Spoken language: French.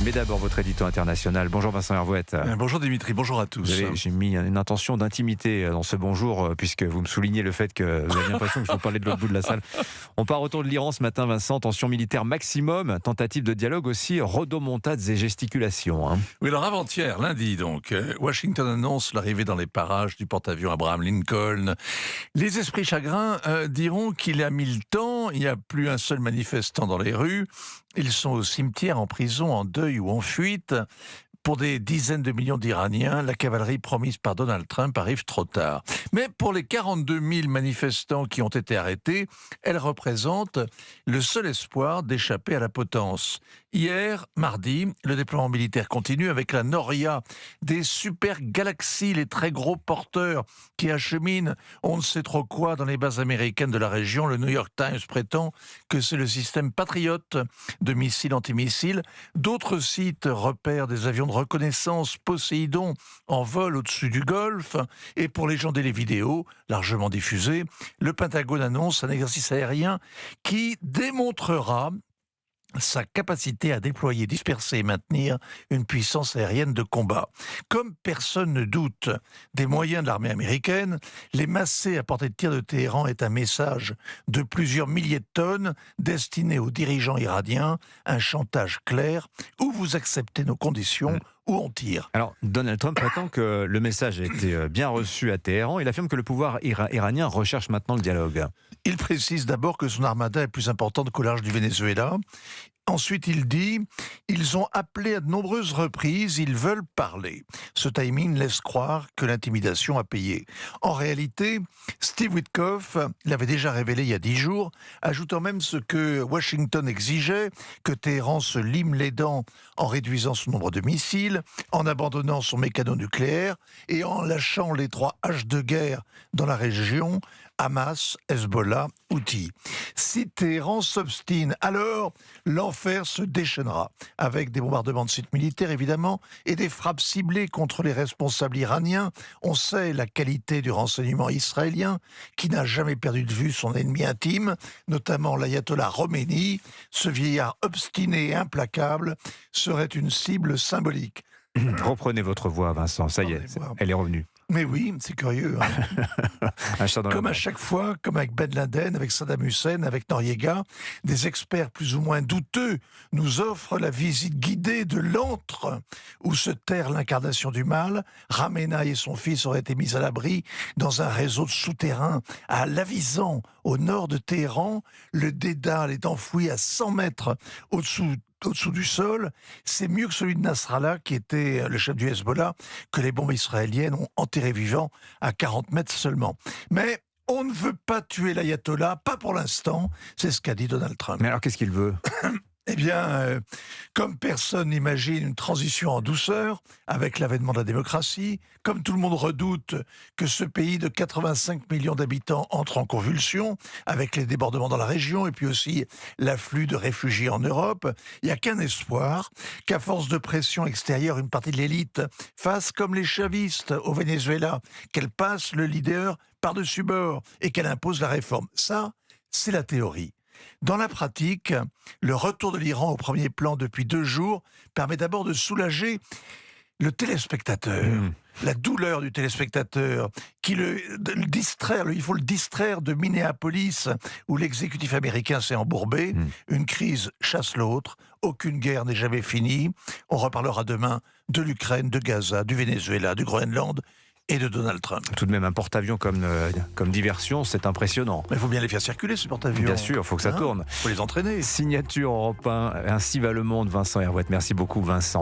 Mais d'abord, votre édito international. Bonjour Vincent Hervouette. Bonjour Dimitri, bonjour à tous. J'ai mis une intention d'intimité dans ce bonjour, puisque vous me soulignez le fait que vous avez l'impression que je vous parlais de l'autre bout de la salle. On part autour de l'Iran ce matin, Vincent. Tension militaire maximum, tentative de dialogue aussi, rodomontades et gesticulations. Oui, alors avant-hier, lundi donc, Washington annonce l'arrivée dans les parages du porte-avions Abraham Lincoln. Les esprits chagrins diront qu'il a mis le temps, il n'y a plus un seul manifestant dans les rues. Ils sont au cimetière, en prison, en deuil ou en fuite. Pour des dizaines de millions d'Iraniens, la cavalerie promise par Donald Trump arrive trop tard. Mais pour les 42 000 manifestants qui ont été arrêtés, elle représente le seul espoir d'échapper à la potence. Hier, mardi, le déploiement militaire continue avec la Noria, des super galaxies, les très gros porteurs qui acheminent on ne sait trop quoi dans les bases américaines de la région. Le New York Times prétend que c'est le système Patriot de missiles antimissiles. D'autres sites repèrent des avions de reconnaissance Poséidon en vol au-dessus du Golfe. Et pour légender les vidéos, largement diffusées, le Pentagone annonce un exercice aérien qui démontrera sa capacité à déployer, disperser et maintenir une puissance aérienne de combat. Comme personne ne doute des moyens de l'armée américaine, les massés à portée de tir de Téhéran est un message de plusieurs milliers de tonnes destiné aux dirigeants iraniens, un chantage clair, où vous acceptez nos conditions, ou on tire. Alors, Donald Trump prétend que le message a été bien reçu à Téhéran. Il affirme que le pouvoir iranien recherche maintenant le dialogue. Il précise d'abord que son armada est plus importante qu'au large du Venezuela. Ensuite, il dit « Ils ont appelé à de nombreuses reprises, ils veulent parler ». Ce timing laisse croire que l'intimidation a payé. En réalité, Steve Witkoff l'avait déjà révélé il y a 10 jours, ajoutant même ce que Washington exigeait, que Téhéran se lime les dents en réduisant son nombre de missiles, en abandonnant son mécano nucléaire et en lâchant les 3 haches de guerre dans la région, Hamas, Hezbollah, Houthi. Si Téhéran s'obstine, alors l'enfer se déchaînera, avec des bombardements de sites militaires évidemment, et des frappes ciblées contre les responsables iraniens. On sait la qualité du renseignement israélien, qui n'a jamais perdu de vue son ennemi intime, notamment l'ayatollah Khomeini. Ce vieillard obstiné et implacable serait une cible symbolique. Reprenez votre voix, Vincent, ça y est, elle est revenue. Mais oui, c'est curieux. Comme à chaque fois, comme avec Ben Laden, avec Saddam Hussein, avec Noriega, des experts plus ou moins douteux nous offrent la visite guidée de l'antre où se terre l'incarnation du mal. Khamenei et son fils auraient été mis à l'abri dans un réseau de souterrains à Lavizan, au nord de Téhéran. Le Dédale est enfoui à 100 mètres au-dessous du sol. C'est mieux que celui de Nasrallah, qui était le chef du Hezbollah, que les bombes israéliennes ont enterré vivant à 40 mètres seulement. Mais on ne veut pas tuer l'ayatollah, pas pour l'instant, c'est ce qu'a dit Donald Trump. Mais alors qu'est-ce qu'il veut ? Eh bien, comme personne n'imagine une transition en douceur avec l'avènement de la démocratie, comme tout le monde redoute que ce pays de 85 millions d'habitants entre en convulsion avec les débordements dans la région et puis aussi l'afflux de réfugiés en Europe, il n'y a qu'un espoir, qu'à force de pression extérieure, une partie de l'élite fasse comme les chavistes au Venezuela, qu'elle passe le leader par-dessus bord et qu'elle impose la réforme. Ça, c'est la théorie. Dans la pratique, le retour de l'Iran au premier plan depuis 2 jours permet d'abord de soulager le téléspectateur, la douleur du téléspectateur, qui il faut le distraire de Minneapolis, où l'exécutif américain s'est embourbé. Une crise chasse l'autre, aucune guerre n'est jamais finie. On reparlera demain de l'Ukraine, de Gaza, du Venezuela, du Groenland et de Donald Trump. Tout de même, un porte-avions comme diversion, c'est impressionnant. Mais il faut bien les faire circuler, ces porte-avions. Bien sûr, il faut que ça tourne. Il faut les entraîner. Signature Europe 1, ainsi va le monde, Vincent Hervouette. Merci beaucoup, Vincent.